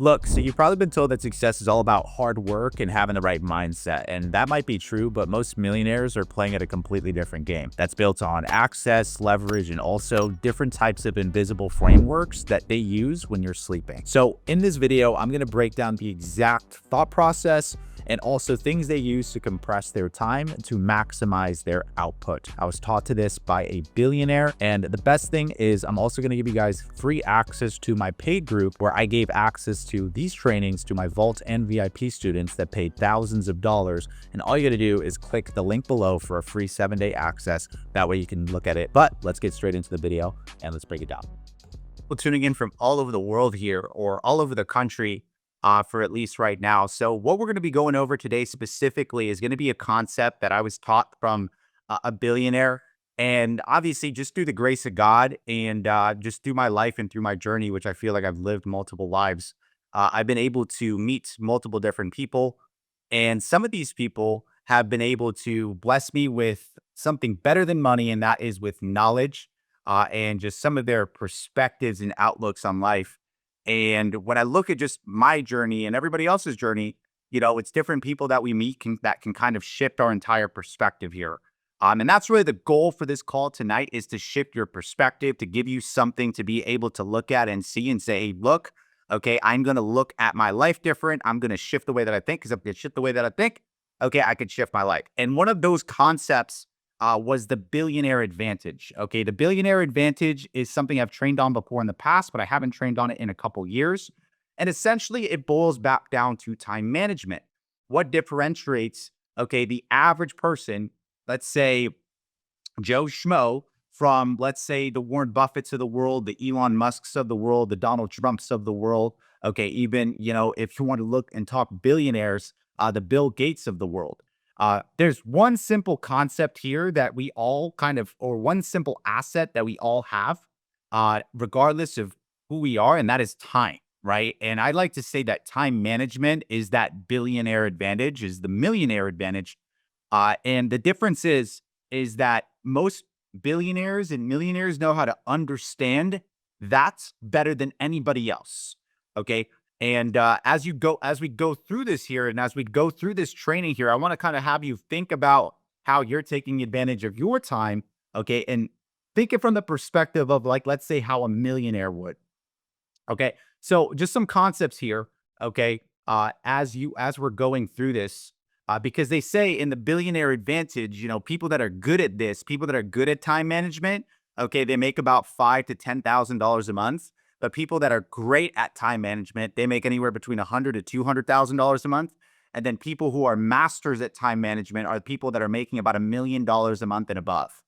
Look, so you've probably been told that success is all about hard work and having the right mindset. And that might be true, but most millionaires are playing at a completely different game that's built on access, leverage, and also different types of invisible frameworks that they use when you're sleeping. So in this video, I'm going to break down the exact thought process and also things they use to compress their time to maximize their output. I was taught to this by a billionaire. And the best thing is I'm also going to give you guys free access to my paid group where I gave access to these trainings to my Vault and VIP students that paid thousands of dollars. And all you got to do is click the link below for a free 7-day access. That way you can look at it. But let's get straight into the video and let's break it down. People tuning in from all over the world here or all over the country for at least right now. So what we're going to be going over today specifically is going to be a concept that I was taught from a billionaire. And obviously just through the grace of God and just through my life and through my journey, which I feel like I've lived multiple lives, I've been able to meet multiple different people. And some of these people have been able to bless me with something better than money, and that is with knowledge and just some of their perspectives and outlooks on life. And when I look at just my journey and everybody else's journey, it's different people that we meet that can kind of shift our entire perspective here. And that's really the goal for this call tonight is to shift your perspective, to give you something to be able to look at and see and say, hey, look, okay, I'm going to look at my life different. I'm going to shift the way that I think because if I shift the way that I think, okay, I could shift my life. And one of those concepts was the billionaire advantage. Okay, the billionaire advantage is something I've trained on before in the past, but I haven't trained on it in a couple years. And essentially, it boils back down to time management. What differentiates, okay, the average person, let's say Joe Schmo, from, let's say, the Warren Buffetts of the world, the Elon Musks of the world, the Donald Trumps of the world. Okay, even, if you want to look and talk billionaires, the Bill Gates of the world. There's one simple concept here that we all or one simple asset that we all have, regardless of who we are, and that is time, right? And I like to say that time management is that billionaire advantage, is the millionaire advantage. And the difference is that most billionaires and millionaires know how to understand that better than anybody else. Okay. And as we go through this here, and as we go through this training here, I want to kind of have you think about how you're taking advantage of your time. Okay. And think it from the perspective of, like, let's say how a millionaire would. Okay. So just some concepts here. Okay. As we're going through this, because they say in the billionaire advantage, people that are good at this, people that are good at time management, okay, they make about $5,000 to $10,000 a month. But people that are great at time management, they make anywhere between $100,000 to $200,000 a month. And then people who are masters at time management are people that are making about $1 million a month and above.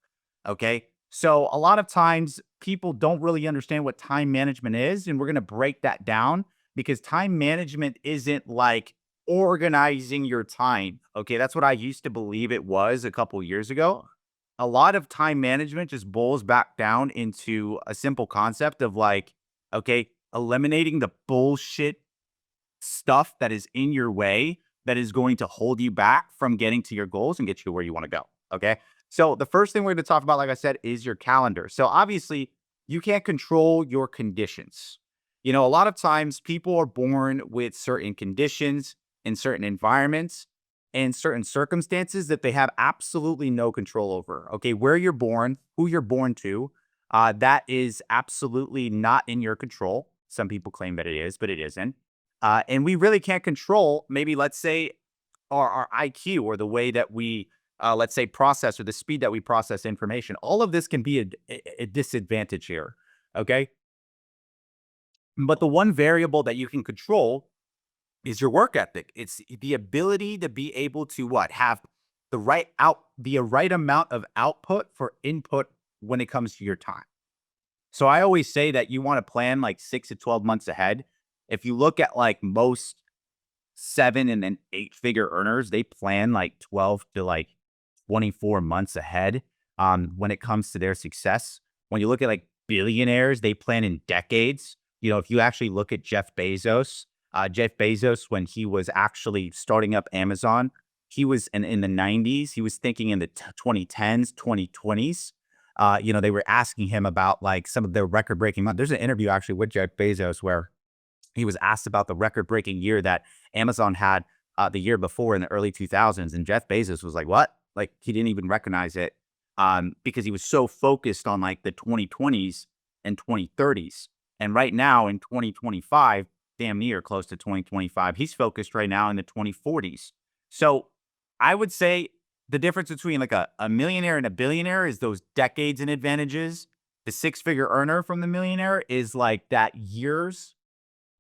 Okay. So a lot of times people don't really understand what time management is. And we're going to break that down because time management isn't like organizing your time. Okay. That's what I used to believe it was a couple years ago. A lot of time management just boils back down into a simple concept of, like, okay, eliminating the bullshit stuff that is in your way that is going to hold you back from getting to your goals and get you where you want to go. Okay. So the first thing we're going to talk about, like I said, is your calendar. So obviously you can't control your conditions. A lot of times people are born with certain conditions in certain environments and certain circumstances that they have absolutely no control over. Okay. Where you're born, who you're born to, that is absolutely not in your control. Some people claim that it is, but it isn't. And we really can't control, maybe, let's say, our IQ or the way that we, let's say, process, or the speed that we process information. All of this can be a disadvantage here. Okay. But the one variable that you can control is your work ethic. It's the ability to be able to have the right amount of output for input when it comes to your time. So I always say that you want to plan like 6 to 12 months ahead. If you look at like most 7 and then 8-figure earners, they plan like 12 to like 24 months ahead when it comes to their success. When you look at like billionaires, they plan in decades. If you actually look at Jeff Bezos, when he was actually starting up Amazon, he was in the 90s. He was thinking in the 2010s, 2020s. They were asking him about like some of their record breaking. There's an interview actually with Jeff Bezos where He was asked about the record-breaking year that Amazon had the year before in the early 2000s, and Jeff Bezos was like, "What?" Like he didn't even recognize it because he was so focused on like the 2020s and 2030s. And right now in 2025, damn near close to 2025, he's focused right now in the 2040s. So I would say the difference between like a millionaire and a billionaire is those decades and advantages. The six-figure earner from the millionaire is like that years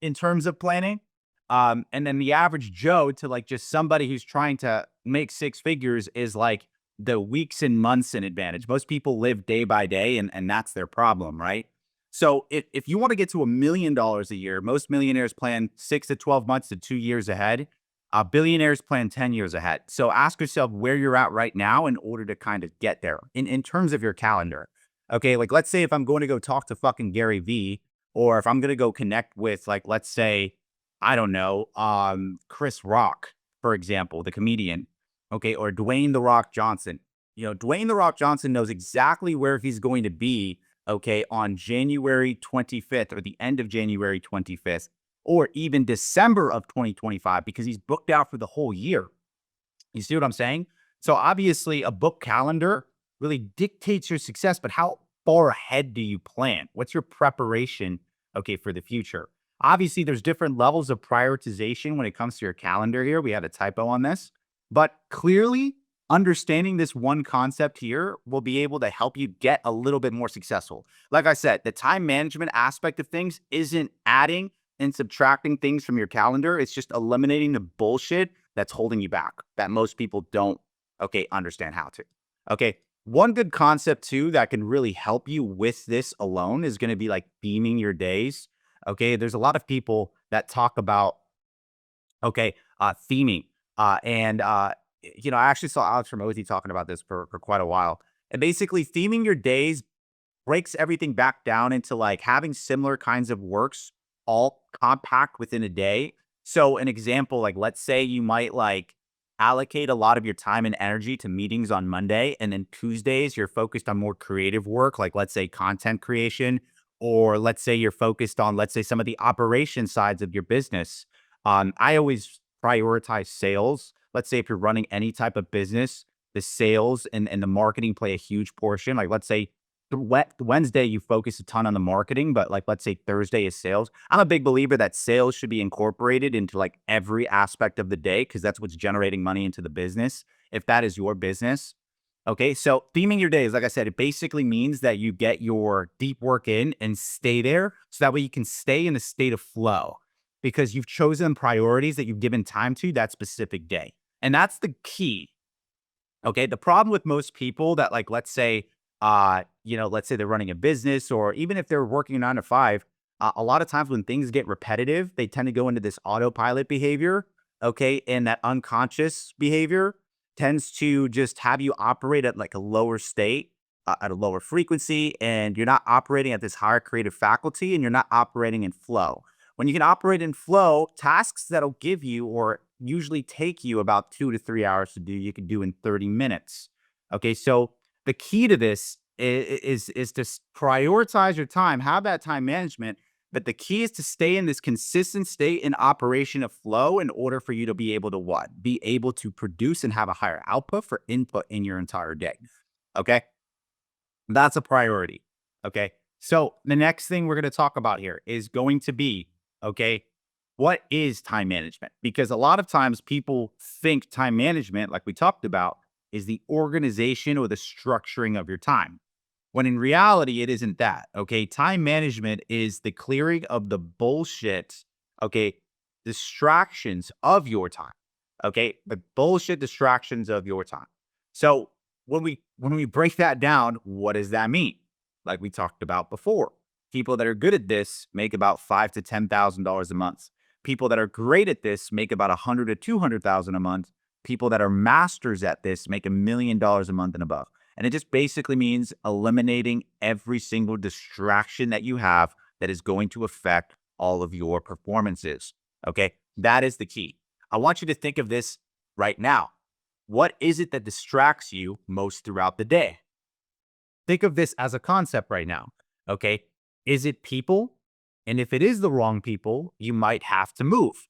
in terms of planning. And then the average Joe to like just somebody who's trying to make six figures is like the weeks and months in advantage. Most people live day by day, and that's their problem, right? So if you want to get to $1 million a year, most millionaires plan 6 to 12 months to 2 years ahead. Billionaires plan 10 years ahead. So ask yourself where you're at right now in order to kind of get there in terms of your calendar. Okay, like let's say if I'm going to go talk to fucking Gary Vee, or if I'm gonna go connect with like, let's say, I don't know, Chris Rock, for example, the comedian, okay, or Dwayne The Rock Johnson. Dwayne The Rock Johnson knows exactly where he's going to be, okay, on January 25th or the end of January 25th, or even December of 2025 because he's booked out for the whole year. You see what I'm saying? So obviously, a book calendar really dictates your success, but how far ahead do you plan? What's your preparation, okay, for the future? Obviously, there's different levels of prioritization when it comes to your calendar here. We had a typo on this, but clearly understanding this one concept here will be able to help you get a little bit more successful. Like I said, the time management aspect of things isn't adding and subtracting things from your calendar. It's just eliminating the bullshit that's holding you back that most people don't, okay, understand how to. Okay. One good concept too that can really help you with this alone is going to be like theming your days. Okay. There's a lot of people that talk about, okay, theming. I actually saw Alex Ramosi talking about this for quite a while. And basically, theming your days breaks everything back down into like having similar kinds of works all compact within a day. So an example, like let's say you might like allocate a lot of your time and energy to meetings on Monday, and then Tuesdays you're focused on more creative work, like let's say content creation, or let's say you're focused on, let's say, some of the operation sides of your business. I always prioritize sales. Let's say if you're running any type of business, the sales and the marketing play a huge portion. Like let's say Wednesday, you focus a ton on the marketing, but like, let's say Thursday is sales. I'm a big believer that sales should be incorporated into like every aspect of the day because that's what's generating money into the business. If that is your business. Okay. So theming your days, like I said, it basically means that you get your deep work in and stay there. So that way you can stay in a state of flow because you've chosen priorities that you've given time to that specific day. And that's the key. Okay. The problem with most people that like, let's say they're running a business or even if they're working 9 to 5, a lot of times when things get repetitive, they tend to go into this autopilot behavior. Okay. And that unconscious behavior tends to just have you operate at like a lower state, at a lower frequency, and you're not operating at this higher creative faculty and you're not operating in flow. When you can operate in flow, tasks that'll give you or usually take you about 2 to 3 hours to do, you can do in 30 minutes. Okay. So the key to this is to prioritize your time, have that time management. But the key is to stay in this consistent state in operation of flow in order for you to be able to what? Be able to produce and have a higher output for input in your entire day. Okay. That's a priority. Okay. So the next thing we're going to talk about here is going to be, okay, what is time management? Because a lot of times people think time management, like we talked about, is the organization or the structuring of your time. When in reality, it isn't that. Okay. Time management is the clearing of the bullshit, okay, distractions of your time. Okay. The bullshit distractions of your time. So when we break that down, what does that mean? Like we talked about before, people that are good at this make about $5,000 to $10,000 a month. People that are great at this make about 100 to 200,000 a month. People that are masters at this make $1 million a month and above. And it just basically means eliminating every single distraction that you have that is going to affect all of your performances. Okay. That is the key. I want you to think of this right now. What is it that distracts you most throughout the day? Think of this as a concept right now. Okay. Is it people? And if it is the wrong people, you might have to move.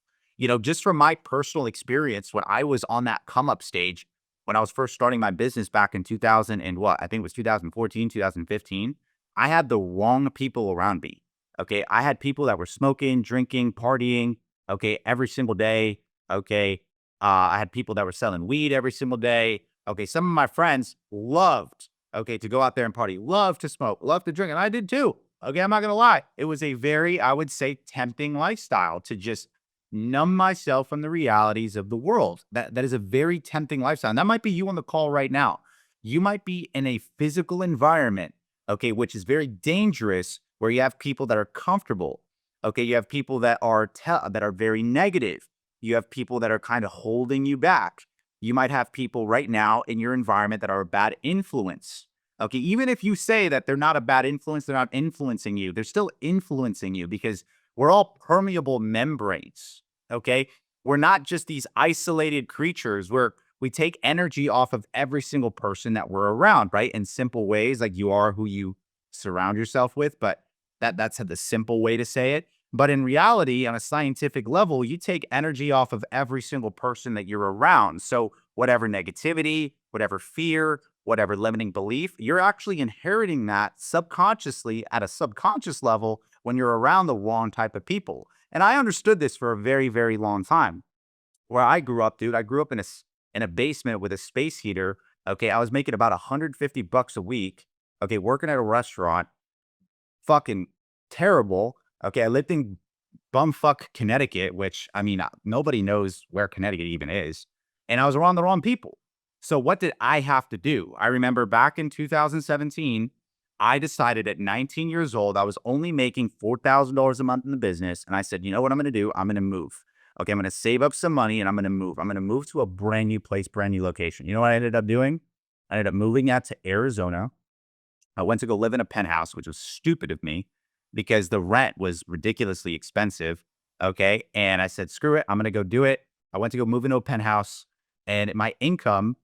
Just from my personal experience, when I was on that come up stage, when I was first starting my business back in 2000 and what, I think it was 2014, 2015, I had the wrong people around me. Okay. I had people that were smoking, drinking, partying. Okay. Every single day. Okay. I had people that were selling weed every single day. Okay. Some of my friends loved, okay, to go out there and party, loved to smoke, loved to drink. And I did too. Okay. I'm not going to lie. It was a very, I would say, tempting lifestyle to just numb myself from the realities of the world. That is a very tempting lifestyle. And that might be you on the call right now. You might be in a physical environment, okay, which is very dangerous, where you have people that are comfortable. Okay, you have people that are that are very negative. You have people that are kind of holding you back. You might have people right now in your environment that are a bad influence. Okay, even if you say that they're not a bad influence, they're not influencing you, they're still influencing you, because we're all permeable membranes. Okay, we're not just these isolated creatures where we take energy off of every single person that we're around, right? In simple ways, like you are who you surround yourself with, but that's the simple way to say it. But in reality, on a scientific level, you take energy off of every single person that you're around. So whatever negativity, whatever fear, whatever limiting belief, you're actually inheriting that subconsciously at a subconscious level when you're around the wrong type of people. And I understood this for a very, very long time. Where I grew up, dude, I grew up in a basement with a space heater. Okay, I was making about $150 a week. Okay, working at a restaurant, fucking terrible. Okay, I lived in bumfuck Connecticut, which, I mean, nobody knows where Connecticut even is. And I was around the wrong people. So what did I have to do? I remember back in 2017, I decided at 19 years old, I was only making $4,000 a month in the business. And I said, you know what I'm going to do? I'm going to move. Okay, I'm going to save up some money and I'm going to move. I'm going to move to a brand new place, brand new location. You know what I ended up doing? I ended up moving out to Arizona. I went to go live in a penthouse, which was stupid of me because the rent was ridiculously expensive. Okay. And I said, screw it. I'm going to go do it. I went to go move into a penthouse, and my income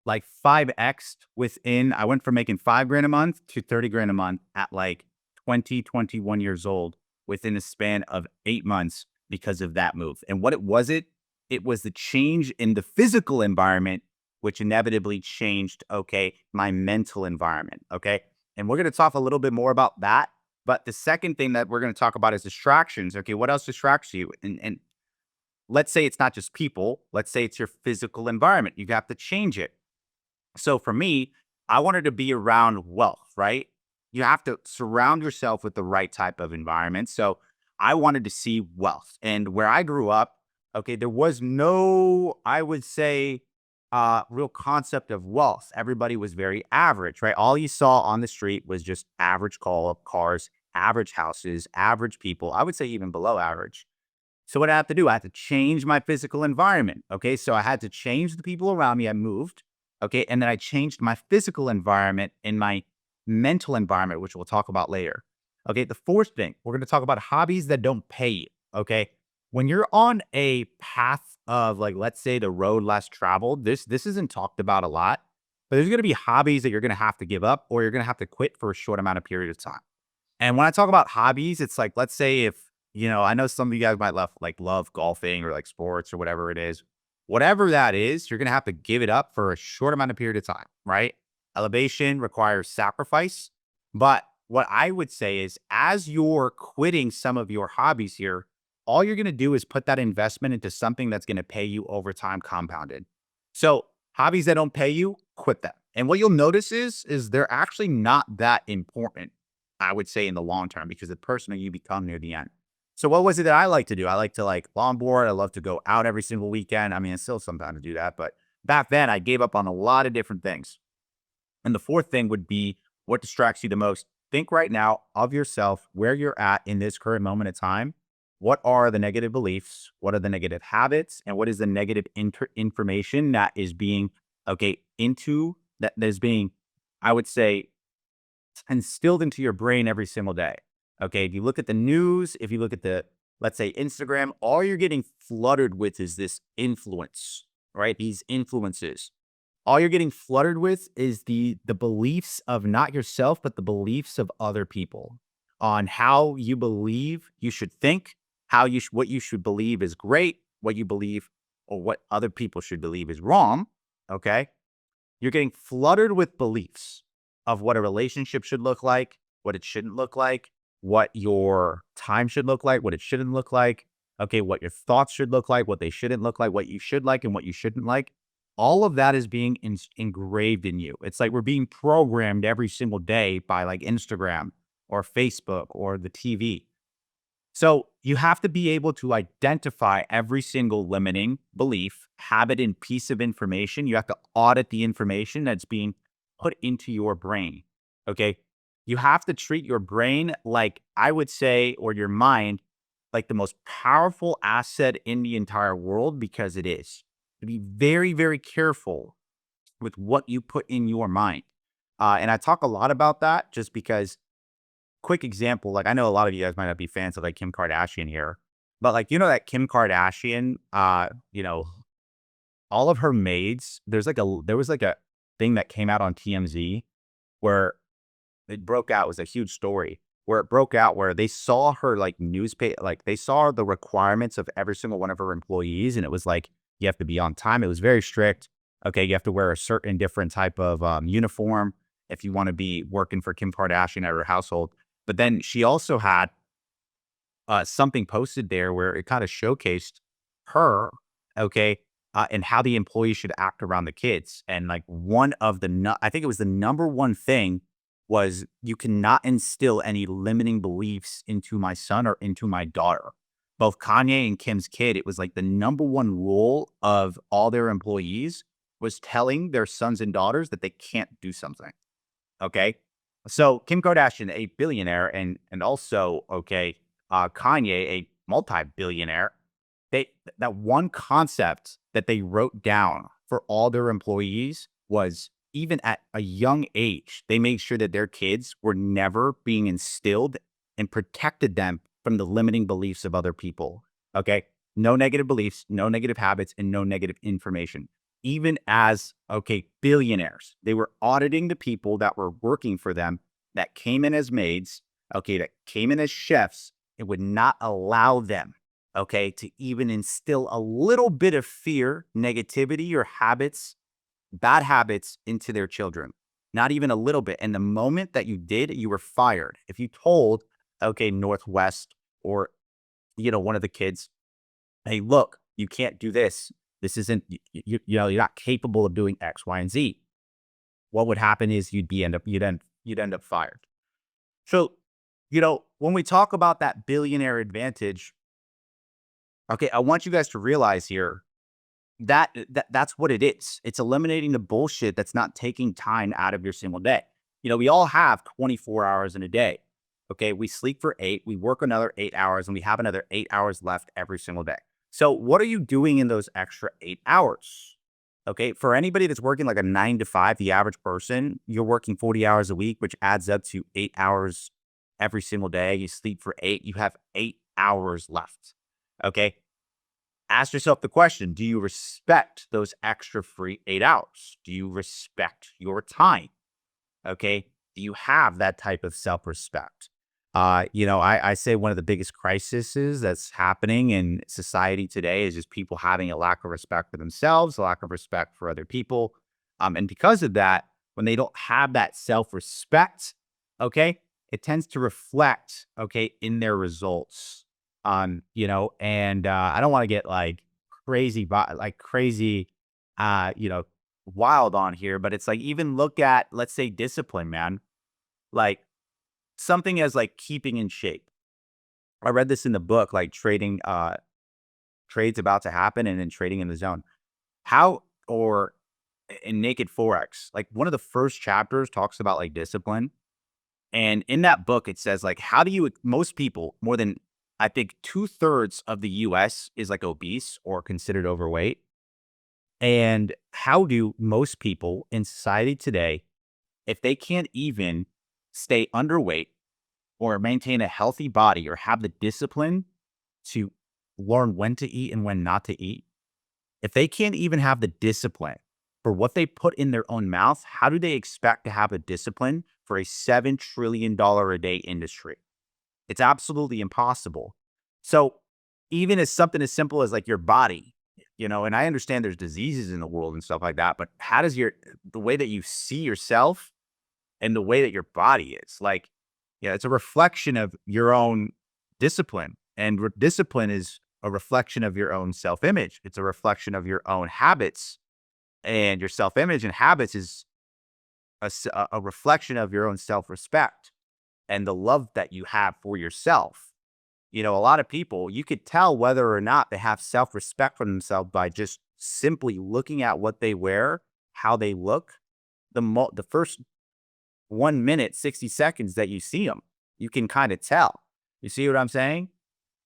like 5x within, I went from making 5 grand a month to 30 grand a month at like 20, 21 years old within a span of 8 months because of that move. And what it was the change in the physical environment, which inevitably changed, okay, my mental environment. Okay. And we're going to talk a little bit more about that. But the second thing that we're going to talk about is distractions. Okay. What else distracts you? And let's say it's not just people. Let's say it's your physical environment. You have to change it. So for me, I wanted to be around wealth, right? You have to surround yourself with the right type of environment. So I wanted to see wealth. And where I grew up, okay, there was no, I would say, real concept of wealth. Everybody was very average, right? All you saw on the street was just average cars, average houses, average people. I would say even below average. So what I have to do, I had to change my physical environment. Okay. So I had to change the people around me. I moved. Okay. And then I changed my physical environment and my mental environment, which we'll talk about later. Okay. The fourth thing, we're going to talk about hobbies that don't pay you. Okay. When you're on a path of, like, let's say the road less traveled, this isn't talked about a lot, but there's going to be hobbies that you're going to have to give up or you're going to have to quit for a short amount of period of time. And when I talk about hobbies, it's like, let's say if, I know some of you guys might love golfing or like sports or whatever it is. Whatever that is, you're going to have to give it up for a short amount of period of time, right? Elevation requires sacrifice. But what I would say is, as you're quitting some of your hobbies here, all you're going to do is put that investment into something that's going to pay you over time compounded. So hobbies that don't pay you, quit them. And what you'll notice is they're actually not that important, I would say, in the long term, because the person that you become near the end. So what was it that I like to do? I like to longboard. I love to go out every single weekend. I mean, I still sometimes do that, but back then I gave up on a lot of different things. And the fourth thing would be, what distracts you the most? Think right now of yourself, where you're at in this current moment of time. What are the negative beliefs? What are the negative habits? And what is the negative information that is being, okay, that is being, I would say, instilled into your brain every single day. Okay. If you look at the news, if you look at let's say Instagram, all you're getting flooded with is this influence, right? These influences. All you're getting flooded with is the beliefs of not yourself, but the beliefs of other people. on how you believe you should think, what you should believe is great, what you believe or what other people should believe is wrong, okay? You're getting flooded with beliefs of what a relationship should look like, what it shouldn't look like, what your time should look like, what it shouldn't look like, okay, what your thoughts should look like, what they shouldn't look like, what you should like and what you shouldn't like. All of that is being engraved in you. It's like we're being programmed every single day by like Instagram or Facebook or the TV. So you have to be able to identify every single limiting belief, habit, and piece of information. You have to audit the information that's being put into your brain. Okay. You have to treat your brain like I would say, or your mind, like the most powerful asset in the entire world because it is. To be very, very careful with what you put in your mind. And I talk a lot about that just because quick example, like I know a lot of you guys might not be fans of like Kim Kardashian here, but like that Kim Kardashian, all of her maids, there was like a thing that came out on TMZ where it broke out. It was a huge story where it broke out where they saw her like newspaper, like they saw the requirements of every single one of her employees, and it was like you have to be on time. It was very strict. Okay, you have to wear a certain different type of uniform if you want to be working for Kim Kardashian at her household. But then she also had something posted there where it kind of showcased her, okay, and how the employees should act around the kids. And like one of the, I think it was the number one thing was you cannot instill any limiting beliefs into my son or into my daughter. Both Kanye and Kim's kid, it was like the number one rule of all their employees was telling their sons and daughters that they can't do something. Okay. So Kim Kardashian, a billionaire, and also, okay, Kanye, a multi-billionaire, they that one concept that they wrote down for all their employees was even at a young age, they made sure that their kids were never being instilled and protected them from the limiting beliefs of other people. Okay. No negative beliefs, no negative habits, and no negative information. Even as, okay, billionaires, they were auditing the people that were working for them that came in as maids, okay, that came in as chefs. It would not allow them, okay, to even instill a little bit of fear, negativity, or habits, bad habits into their children. Not even a little bit. And the moment that you did, you were fired. If you told, okay, Northwest or, one of the kids, hey, look, you can't do this. This isn't, you're not capable of doing X, Y, and Z. What would happen is you'd end up fired. So, when we talk about that billionaire advantage, okay, I want you guys to realize here that's what it is. It's eliminating the bullshit that's not taking time out of your single day. We all have 24 hours in a day. Okay, we sleep for 8, we work another 8 hours, and we have another 8 hours left every single day. So, what are you doing in those extra 8 hours? Okay, for anybody that's working like a 9 to 5, the average person, you're working 40 hours a week, which adds up to 8 hours every single day. You sleep for 8, you have 8 hours left. Okay, ask yourself the question, do you respect those extra free 8 hours? Do you respect your time? Okay. Do you have that type of self respect? I say one of the biggest crises that's happening in society today is just people having a lack of respect for themselves, a lack of respect for other people. And because of that, when they don't have that self respect, okay, it tends to reflect, okay, in their results. And I don't want to get like crazy, uh, you know, wild on here, but it's like even look at, let's say, discipline, man. Like something as like keeping in shape. I read this in the book, like trades about to happen and then trading in the zone. How or in Naked Forex, like one of the first chapters talks about like discipline. And in that book, it says like, how do you most people, more than I think 2/3 of the US is like obese or considered overweight. And how do most people in society today, if they can't even stay underweight or maintain a healthy body or have the discipline to learn when to eat and when not to eat, if they can't even have the discipline for what they put in their own mouth, how do they expect to have a discipline for a $7 trillion a day industry? It's absolutely impossible. So even as something as simple as like your body, and I understand there's diseases in the world and stuff like that, but how does the way that you see yourself and the way that your body is like, yeah, it's a reflection of your own discipline. And discipline is a reflection of your own self image. It's a reflection of your own habits, and your self image and habits is a reflection of your own self respect and the love that you have for yourself. A lot of people, you could tell whether or not they have self respect for themselves by just simply looking at what they wear, how they look. The first 1 minute, 60 seconds that you see them, you can kind of tell. You see what I'm saying?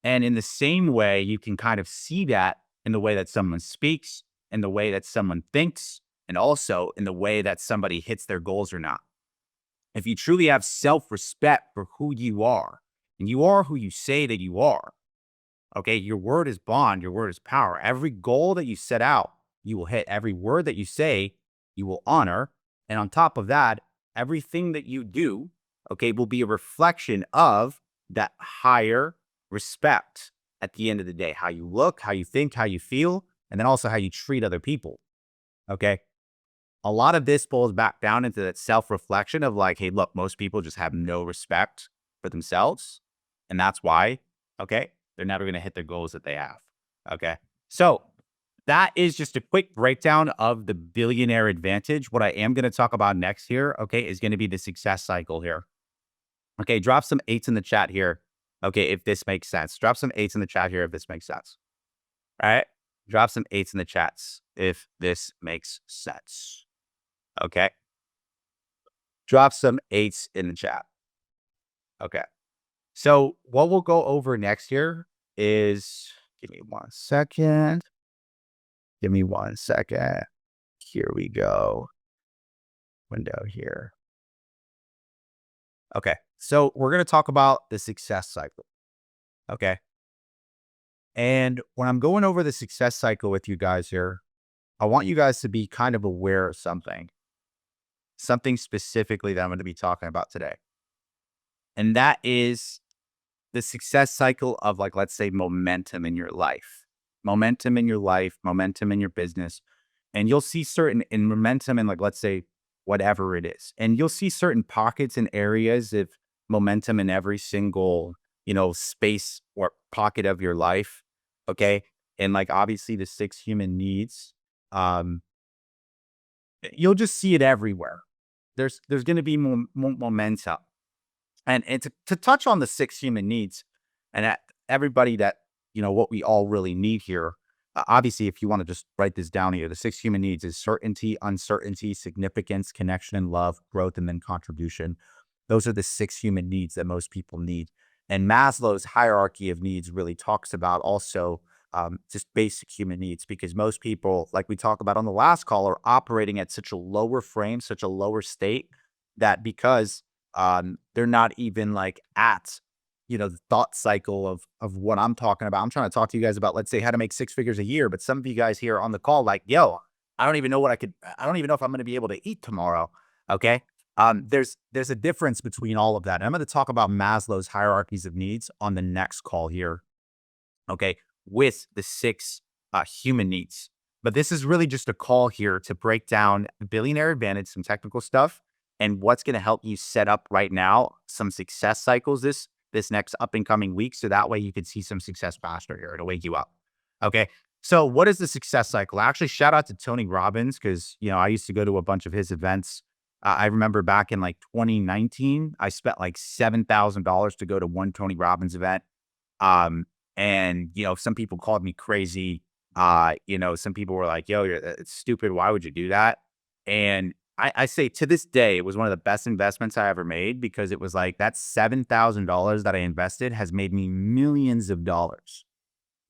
And in the same way, you can kind of see that in the way that someone speaks, in the way that someone thinks, and also in the way that somebody hits their goals or not. If you truly have self respect for who you are, and you are who you say that you are, okay, your word is bond, your word is power. Every goal that you set out, you will hit. Every word that you say, you will honor. And on top of that, everything that you do, okay, will be a reflection of that higher respect at the end of the day. How you look, how you think, how you feel, and then also how you treat other people. Okay. A lot of this boils back down into that self reflection of like, hey, look, most people just have no respect for themselves. And that's why, okay, they're never going to hit their goals that they have. Okay. So that is just a quick breakdown of the billionaire advantage. What I am going to talk about next here, okay, is going to be the success cycle here. Okay. Drop some eights in the chat here. Okay. If this makes sense, drop some eights in the chat here if this makes sense. All right. Drop some eights in the chats if this makes sense. Okay. Drop some eights in the chat. Okay. So what we'll go over next here is, give me 1 second. Give me 1 second. Here we go. Window here. Okay. So we're going to talk about the success cycle. Okay. And when I'm going over the success cycle with you guys here, I want you guys to be kind of aware of something specifically that I'm going to be talking about today. And that is the success cycle of, like, let's say momentum in your life, momentum in your business. And you'll see certain in momentum in, like, let's say whatever it is. And you'll see certain pockets and areas of momentum in every single, space or pocket of your life. Okay. And like, obviously the 6 human needs, um, you'll just see it everywhere. There's going to be momentum. And to touch on the 6 human needs, and everybody that, what we all really need here, obviously, if you want to just write this down here, the 6 human needs is certainty, uncertainty, significance, connection, love, growth, and then contribution. Those are the 6 human needs that most people need. And Maslow's hierarchy of needs really talks about also just basic human needs, because most people, like we talked about on the last call, are operating at such a lower frame, such a lower state, that because they're not even like at, the thought cycle of what I'm talking about. I'm trying to talk to you guys about, let's say, how to make 6 figures a year. But some of you guys here on the call, like, yo, I don't even know I don't even know if I'm going to be able to eat tomorrow. Okay. There's a difference between all of that. And I'm going to talk about Maslow's hierarchies of needs on the next call here. Okay. With the 6 human needs. But this is really just a call here to break down the billionaire advantage, some technical stuff, and what's going to help you set up right now some success cycles this next up and coming week. So that way you can see some success faster here. It'll wake you up. Okay. So what is the success cycle? Actually, shout out to Tony Robbins, because, I used to go to a bunch of his events. I remember back in like 2019, I spent like $7,000 to go to one Tony Robbins event. And, some people called me crazy. Some people were like, yo, it's stupid. Why would you do that? And I say to this day, it was one of the best investments I ever made, because it was like that $7,000 that I invested has made me millions of dollars.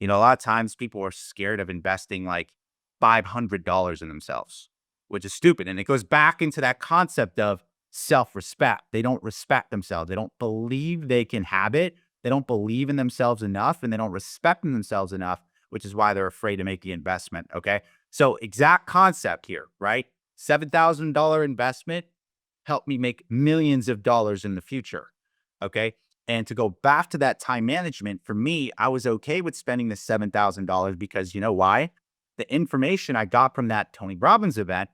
A lot of times people are scared of investing like $500 in themselves, which is stupid. And it goes back into that concept of self-respect. They don't respect themselves. They don't believe they can have it. They don't believe in themselves enough, and they don't respect themselves enough, which is why they're afraid to make the investment. Okay. So exact concept here, right? $7,000 investment helped me make millions of dollars in the future. Okay. And to go back to that time management, for me, I was okay with spending the $7,000 because you know why? The information I got from that Tony Robbins event,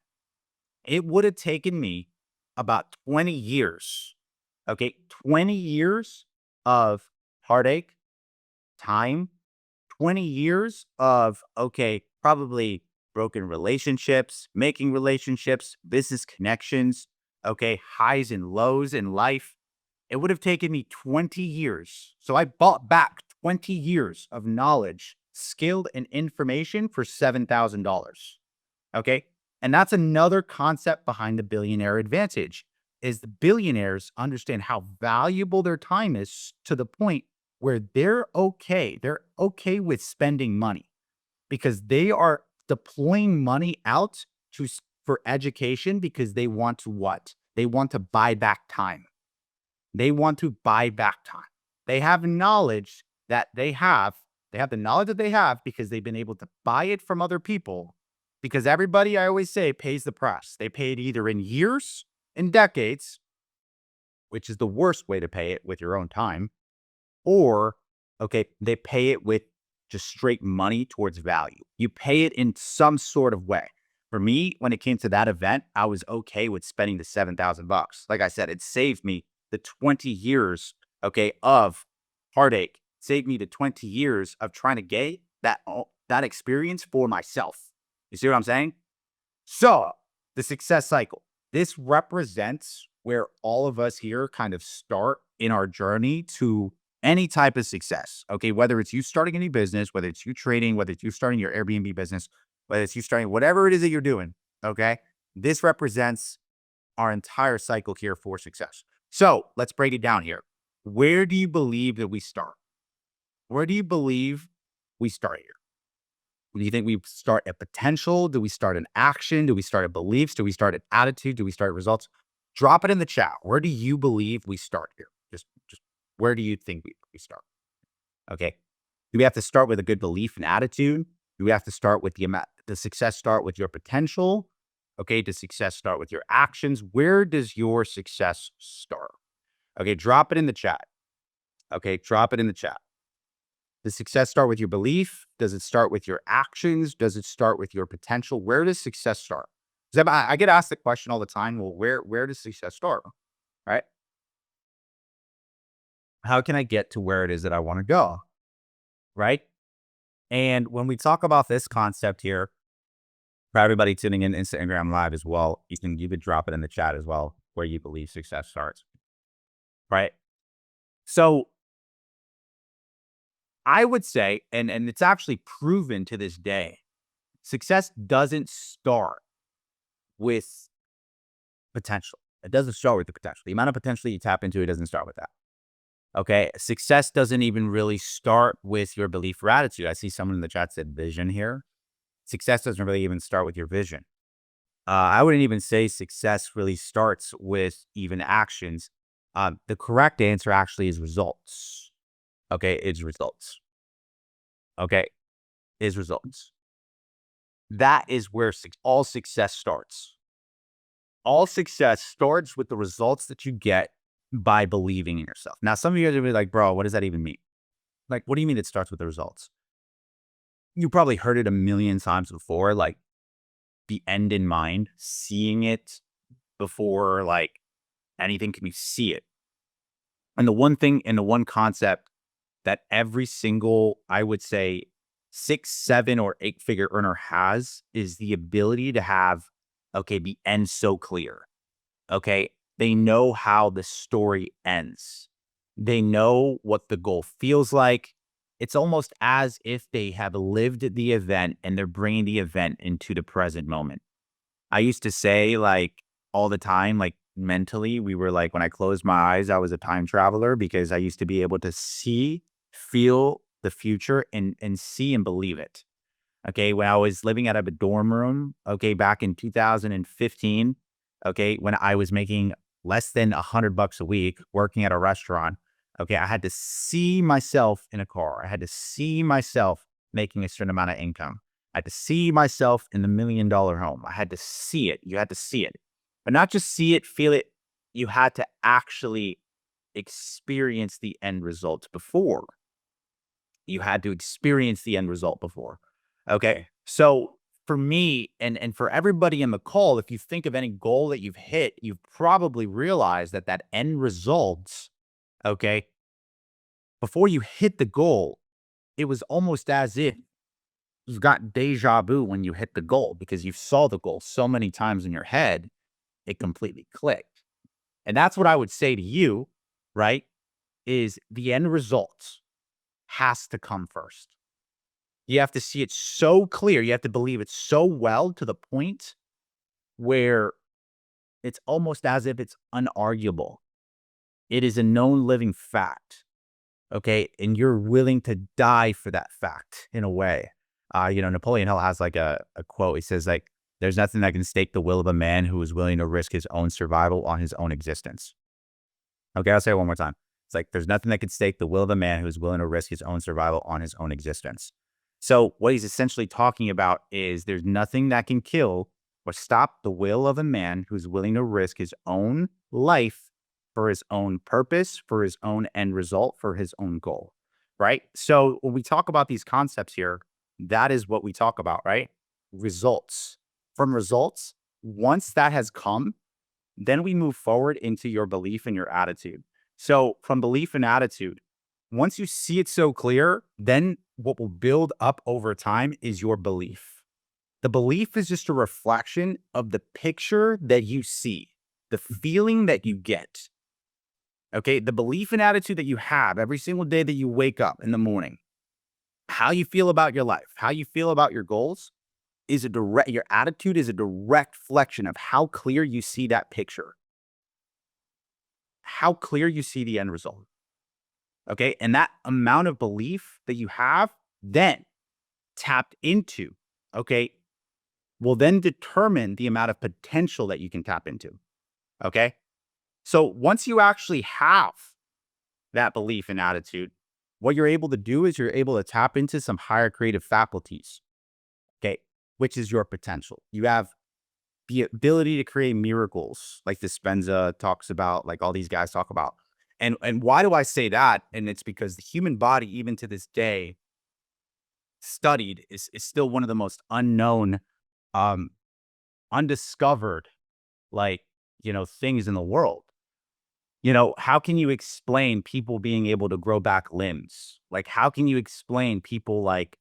it would have taken me about 20 years. Okay. 20 years of heartache, time, 20 years of, okay, probably broken relationships, making relationships, business connections, okay, highs and lows in life. It would have taken me 20 years. So I bought back 20 years of knowledge, skill, and information for $7,000. Okay. And that's another concept behind the billionaire advantage is the billionaires understand how valuable their time is to the point where they're okay. They're okay with spending money because they are deploying money out for education because they want to what? They want to buy back time. They want to buy back time. They have knowledge that they have. They have the knowledge that they have because they've been able to buy it from other people. Because everybody, I always say, pays the price. They pay it either in years, in decades, which is the worst way to pay it with your own time, or, okay, they pay it with just straight money towards value. You pay it in some sort of way. For me, when it came to that event, I was okay with spending the $7,000. Like I said, it saved me the 20 years, okay, of heartache, saved me the 20 years of trying to get that experience for myself. You see what I'm saying? So, the success cycle. This represents where all of us here kind of start in our journey to any type of success. Okay. Whether it's you starting a new business, whether it's you trading, whether it's you starting your Airbnb business, whether it's you starting whatever it is that you're doing. Okay. This represents our entire cycle here for success. So let's break it down here. Where do you believe that we start? Where do you believe we start here? Do you think we start at potential? Do we start in action? Do we start at beliefs? Do we start at attitude? Do we start at results? Drop it in the chat. Where do you believe we start here? Just where do you think we start? Okay. Do we have to start with a good belief and attitude? Do we have to start with the success start with your potential? Okay. Does success start with your actions? Where does your success start? Okay. Drop it in the chat. Okay. Drop it in the chat. Does success start with your belief? Does it start with your actions? Does it start with your potential? Where does success start? 'Cause I get asked the question all the time. Well, where does success start? Right? How can I get to where it is that I want to go? Right? And when we talk about this concept here, for everybody tuning in Instagram Live as well, you could drop it in the chat as well, where you believe success starts. Right? So I would say, and it's actually proven to this day, success doesn't start with potential. It doesn't start with the potential. The amount of potential you tap into, it doesn't start with that. Okay. Success doesn't even really start with your belief or attitude. I see someone in the chat said vision here. Success doesn't really even start with your vision. I wouldn't even say success really starts with even actions. The correct answer actually is results. Okay. It's results. Okay. Is results. That is where all success starts. All success starts with the results that you get by believing in yourself. Now, some of you guys are gonna be like, bro, what does that even mean? Like, what do you mean it starts with the results? You probably heard it a million times before, like the end in mind, seeing it before like anything can you see it. And the one thing and the one concept that every single, I would say, 6, 7, or 8-figure earner has is the ability to have, okay, the end so clear. Okay. They know how the story ends. They know what the goal feels like. It's almost as if they have lived the event and they're bringing the event into the present moment. I used to say, like, all the time, like, mentally, we were like, when I closed my eyes, I was a time traveler because I used to be able to see, feel the future and see and believe it. Okay. When I was living out of a dorm room, okay, back in 2015, okay, when I was making less than $100 a week working at a restaurant, okay, I had to see myself in a car. I had to see myself making a certain amount of income. I had to see myself in the $1 million home. I had to see it. You had to see it, but not just see it, feel it. You had to actually experience the end result before. You had to experience the end result before. Okay. So for me and for everybody in the call, if you think of any goal that you've hit, you've probably realized that that end result, okay, before you hit the goal, it was almost as if you've got deja vu when you hit the goal because you saw the goal so many times in your head, it completely clicked. And that's what I would say to you, right? Is the end result has to come first. You have to see it so clear. You have to believe it so well to the point where it's almost as if it's unarguable. It is a known living fact. Okay. And you're willing to die for that fact in a way. Napoleon Hill has like a quote. He says, like, there's nothing that can stake the will of a man who is willing to risk his own survival on his own existence. Okay. I'll say it one more time. It's like, there's nothing that can stake the will of a man who is willing to risk his own survival on his own existence. So what he's essentially talking about is there's nothing that can kill or stop the will of a man who's willing to risk his own life for his own purpose, for his own end result, for his own goal, right? So when we talk about these concepts here, that is what we talk about, right? Results. From results, once that has come, then we move forward into your belief and your attitude. So from belief and attitude, once you see it so clear, then what will build up over time is your belief. The belief is just a reflection of the picture that you see, the feeling that you get. Okay. The belief and attitude that you have every single day that you wake up in the morning, how you feel about your life, how you feel about your goals your attitude is a direct reflection of how clear you see that picture, how clear you see the end result. Okay. And that amount of belief that you have then tapped into, okay, will then determine the amount of potential that you can tap into. Okay. So once you actually have that belief and attitude, what you're able to do is you're able to tap into some higher creative faculties. Okay. Which is your potential. You have the ability to create miracles like Dispenza talks about, like all these guys talk about. And why do I say that? And it's because the human body, even to this day, studied is still one of the most unknown, um, undiscovered, like, things in the world. How can you explain people being able to grow back limbs? Like, how can you explain people like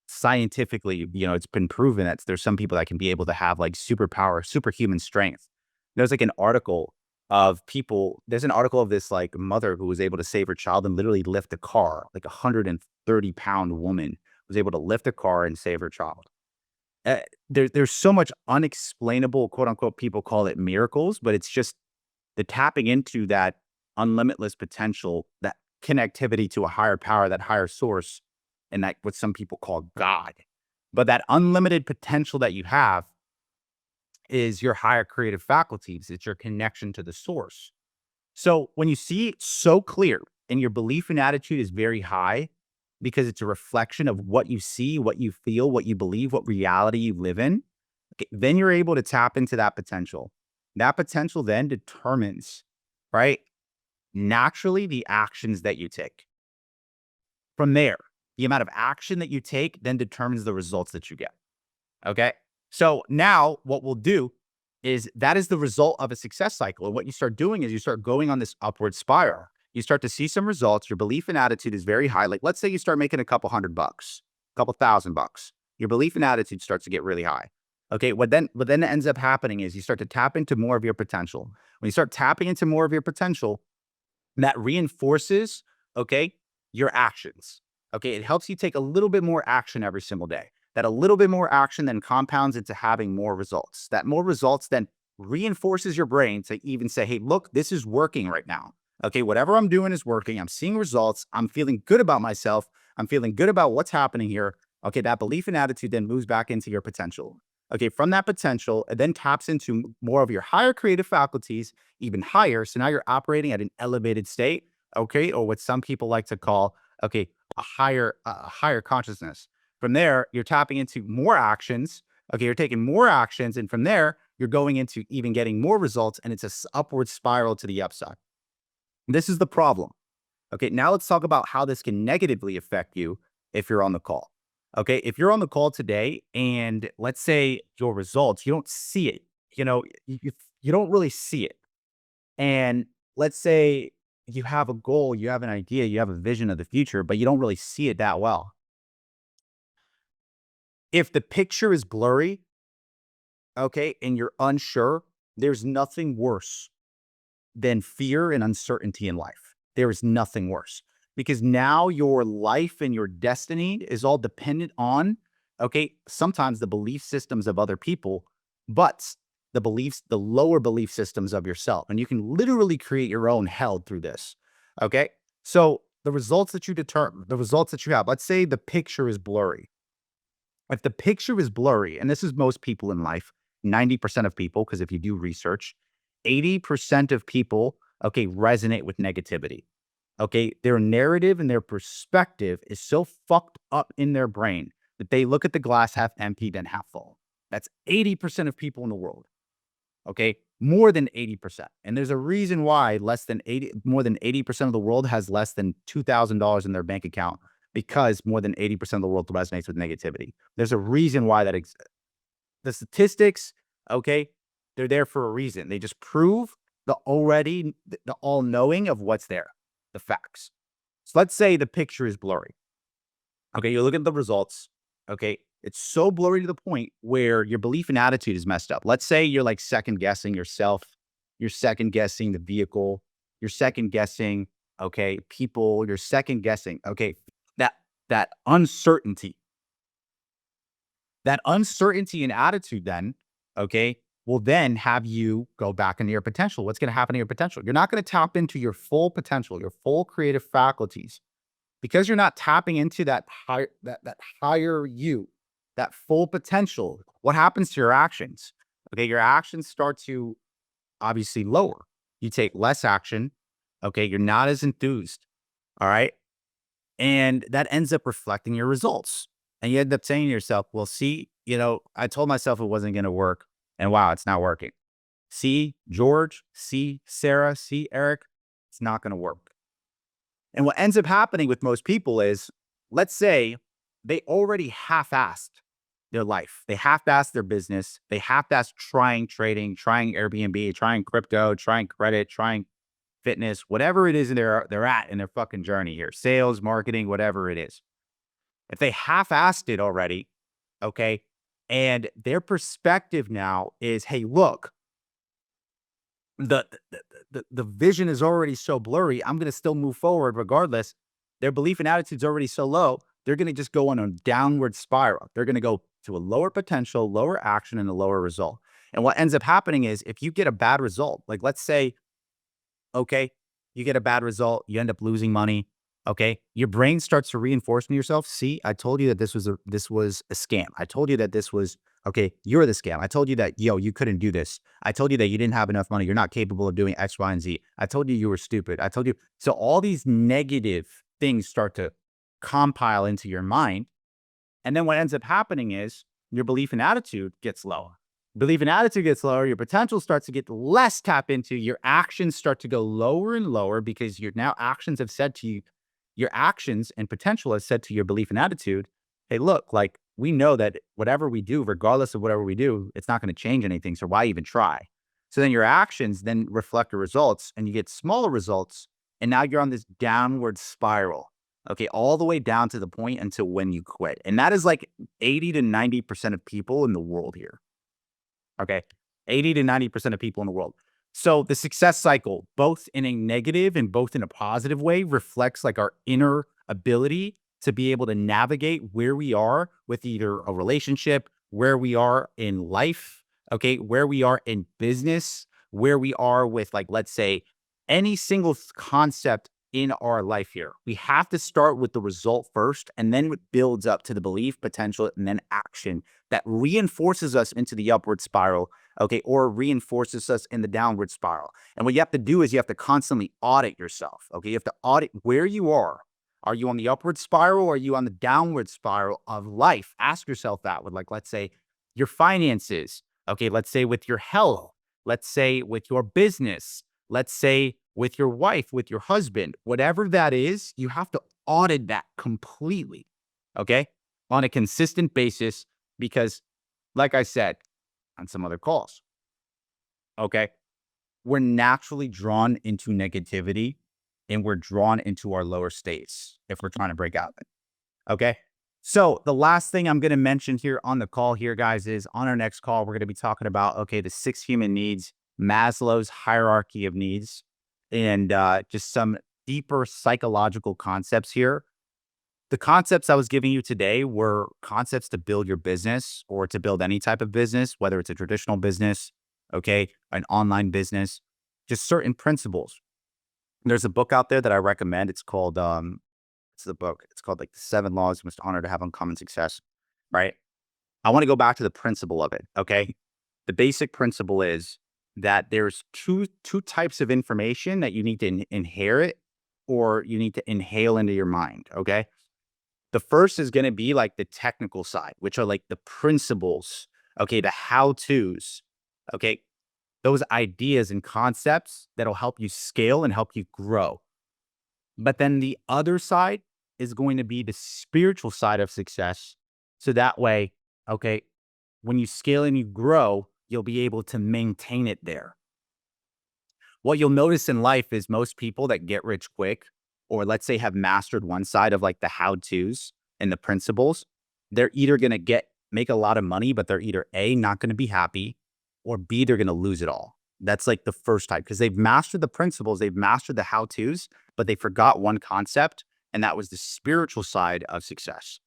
scientifically, it's been proven that there's some people that can be able to have like superpower, superhuman strength. There's like an article there's an article of this like mother who was able to save her child and literally lift a car, like a 130-pound woman was able to lift a car and save her child. There's so much unexplainable, quote unquote, people call it miracles, but it's just the tapping into that unlimitless potential, that connectivity to a higher power, that higher source, and that what some people call God. But that unlimited potential that you have is your higher creative faculties. It's your connection to the source. So when you see it so clear and your belief and attitude is very high because it's a reflection of what you see, what you feel, what you believe, what reality you live in, okay, then you're able to tap into that potential. That potential then determines, right, naturally the actions that you take. From there, the amount of action that you take then determines the results that you get. Okay. So now what we'll do is that is the result of a success cycle. And what you start doing is you start going on this upward spiral. You start to see some results. Your belief and attitude is very high. Like, let's say you start making a couple $100, a couple $1,000. Your belief and attitude starts to get really high. Okay. What then ends up happening is you start to tap into more of your potential. When you start tapping into more of your potential, that reinforces, okay, your actions. Okay. It helps you take a little bit more action every single day. That a little bit more action then compounds into having more results. That more results then reinforces your brain to even say, hey, look, this is working right now. Okay, whatever I'm doing is working. I'm seeing results. I'm feeling good about myself. I'm feeling good about what's happening here. Okay, that belief and attitude then moves back into your potential. Okay, from that potential, it then taps into more of your higher creative faculties, even higher. So now you're operating at an elevated state, okay, or what some people like to call, okay, a higher consciousness. From there, you're tapping into more actions. Okay, you're taking more actions. And from there, you're going into even getting more results. And it's an upward spiral to the upside. This is the problem. Okay, now let's talk about how this can negatively affect you if you're on the call. Okay, if you're on the call today and let's say your results, you don't see it, you know, you don't really see it. And let's say you have a goal, you have an idea, you have a vision of the future, but you don't really see it that well. If the picture is blurry, okay, and you're unsure, there's nothing worse than fear and uncertainty in life. There is nothing worse because now your life and your destiny is all dependent on, okay, sometimes the belief systems of other people, but the lower belief systems of yourself. And you can literally create your own hell through this. Okay. So the results that you determine, the results that you have, let's say the picture is blurry. If the picture is blurry, and this is most people in life, 90% of people, because if you do research, 80% of people, okay, resonate with negativity. Okay. Their narrative and their perspective is so fucked up in their brain that they look at the glass half empty than half full. That's 80% of people in the world. Okay. More than 80%. And there's a reason why more than 80% of the world has less than $2,000 in their bank account because more than 80% of the world resonates with negativity. There's a reason why that exists. The statistics, okay, they're there for a reason. They just prove the all knowing of what's there, the facts. So let's say the picture is blurry. Okay, you look at the results. Okay, it's so blurry to the point where your belief and attitude is messed up. Let's say you're like second guessing yourself, you're second guessing the vehicle, you're second guessing, okay, people, you're second guessing. Okay, that that uncertainty, that uncertainty and attitude then, okay, will then have you go back into your potential. What's going to happen to your potential? You're not going to tap into your full potential, your full creative faculties because you're not tapping into that higher you, that full potential. What happens to your actions? Okay, your actions start to obviously lower. You take less action. Okay, you're not as enthused. All right. And that ends up reflecting your results. And you end up saying to yourself, well, see, I told myself it wasn't going to work. And wow, it's not working. See, George, see, Sarah, see, Eric, it's not going to work. And what ends up happening with most people is, let's say they already half-assed their life. They half-assed their business. They half-assed trying trading, trying Airbnb, trying crypto, trying credit, trying fitness, whatever it is they're at in their fucking journey here, sales, marketing, whatever it is. If they half-assed it already, okay, and their perspective now is, hey, look, the the vision is already so blurry. I'm going to still move forward regardless. Their belief and attitude's already so low. They're going to just go on a downward spiral. They're going to go to a lower potential, lower action, and a lower result. And what ends up happening is if you get a bad result, like let's say, okay, you get a bad result, you end up losing money. Okay, your brain starts to reinforce in yourself. See, I told you that this was a scam. I told you that this was okay. You're the scam. I told you that you couldn't do this. I told you that you didn't have enough money. You're not capable of doing X, Y, and Z. I told you were stupid. I told you. So all these negative things start to compile into your mind, and then what ends up happening is your belief and attitude gets lower. Belief and attitude gets lower, your potential starts to get less tap into, your actions start to go lower and lower because your now actions have said to you, your actions and potential has said to your belief and attitude, hey, look, like we know that whatever we do, regardless of whatever we do, it's not going to change anything. So why even try? So then your actions then reflect the results and you get smaller results. And now you're on this downward spiral. Okay, all the way down to the point until when you quit. And that is like 80 to 90% of people in the world here. Okay, 80 to 90% of people in the world. So the success cycle, both in a negative and both in a positive way, reflects like our inner ability to be able to navigate where we are with either a relationship, where we are in life, okay, where we are in business, where we are with like, let's say, any single concept in our life here. We have to start with the result first, and then it builds up to the belief, potential, and then action that reinforces us into the upward spiral, okay, or reinforces us in the downward spiral. And what you have to do is you have to constantly audit yourself, okay? You have to audit where you are. Are you on the upward spiral or are you on the downward spiral of life? Ask yourself that with, like, let's say, your finances, okay? Let's say with your health, let's say with your business, let's say with your wife, with your husband, whatever that is, you have to audit that completely, okay, on a consistent basis because, like I said on some other calls, okay, we're naturally drawn into negativity and we're drawn into our lower states if we're trying to break out of it. Okay. So the last thing I'm going to mention here on the call here, guys, is on our next call, we're going to be talking about, okay, the 6 human needs, Maslow's hierarchy of needs, and just some deeper psychological concepts here. The concepts I was giving you today were concepts to build your business or to build any type of business, whether it's a traditional business, okay, an online business, just certain principles. There's a book out there that I recommend. It's called it's the book. It's called like the 7 Laws You Must Honor to Have Uncommon Success. Right. I want to go back to the principle of it. Okay. The basic principle is that there's two types of information that you need to inherit or you need to inhale into your mind. Okay. The first is going to be like the technical side, which are like the principles. Okay. The how to's. Okay. Those ideas and concepts that'll help you scale and help you grow. But then the other side is going to be the spiritual side of success. So that way, okay, when you scale and you grow, you'll be able to maintain it there. What you'll notice in life is most people that get rich quick, or let's say have mastered one side of like the how to's and the principles, they're either going to make a lot of money, but they're either A, not going to be happy, or B, they're going to lose it all. That's like the first type because they've mastered the principles, they've mastered the how to's, but they forgot one concept, and that was the spiritual side of success.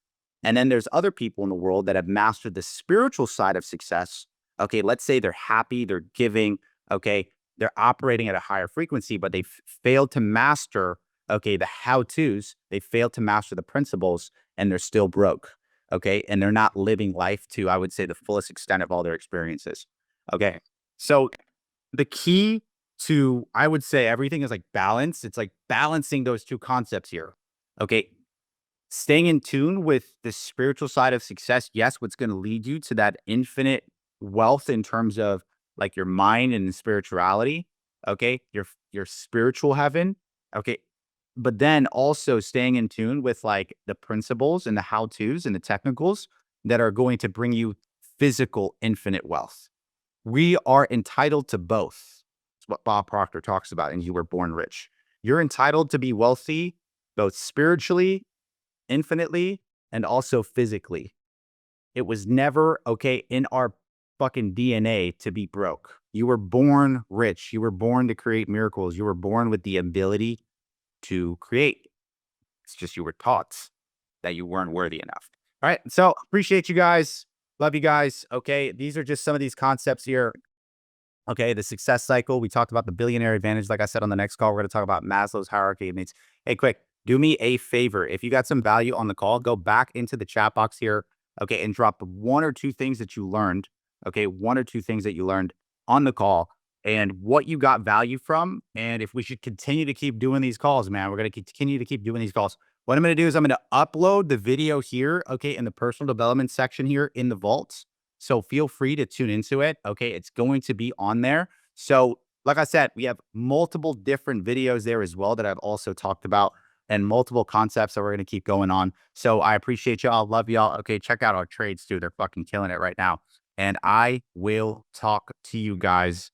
And then there's other people in the world that have mastered the spiritual side of success. Okay, let's say they're happy, they're giving, okay, they're operating at a higher frequency, but they failed to master, okay, the how to's, they failed to master the principles, and they're still broke, okay, and they're not living life to, I would say, the fullest extent of all their experiences. Okay, so the key to, I would say, everything is like balance. It's like balancing those two concepts here. Okay. Staying in tune with the spiritual side of success. Yes, what's going to lead you to that infinite wealth in terms of like your mind and spirituality. Okay. Your spiritual heaven. Okay. But then also staying in tune with like the principles and the how to's and the technicals that are going to bring you physical infinite wealth. We are entitled to both. It's what Bob Proctor talks about in You Were Born Rich. You're entitled to be wealthy, both spiritually, infinitely, and also physically. It was never, okay, in our fucking DNA to be broke. You were born rich. You were born to create miracles. You were born with the ability to create. It's just you were taught that you weren't worthy enough. All right. So appreciate you guys. Love you guys. Okay. These are just some of these concepts here. Okay. The success cycle. We talked about the billionaire advantage. Like I said, on the next call, we're going to talk about Maslow's hierarchy of needs. Hey, quick, do me a favor. If you got some value on the call, go back into the chat box here. Okay. And drop 1 or 2 things that you learned. Okay. 1 or 2 things that you learned on the call and what you got value from. And if we should continue to keep doing these calls, man, we're going to continue to keep doing these calls. What I'm going to do is I'm going to upload the video here, okay, in the personal development section here in the vaults. So feel free to tune into it. Okay, it's going to be on there. So like I said, we have multiple different videos there as well that I've also talked about and multiple concepts that we're going to keep going on. So I appreciate y'all. Love y'all. Okay, check out our trades too. They're fucking killing it right now. And I will talk to you guys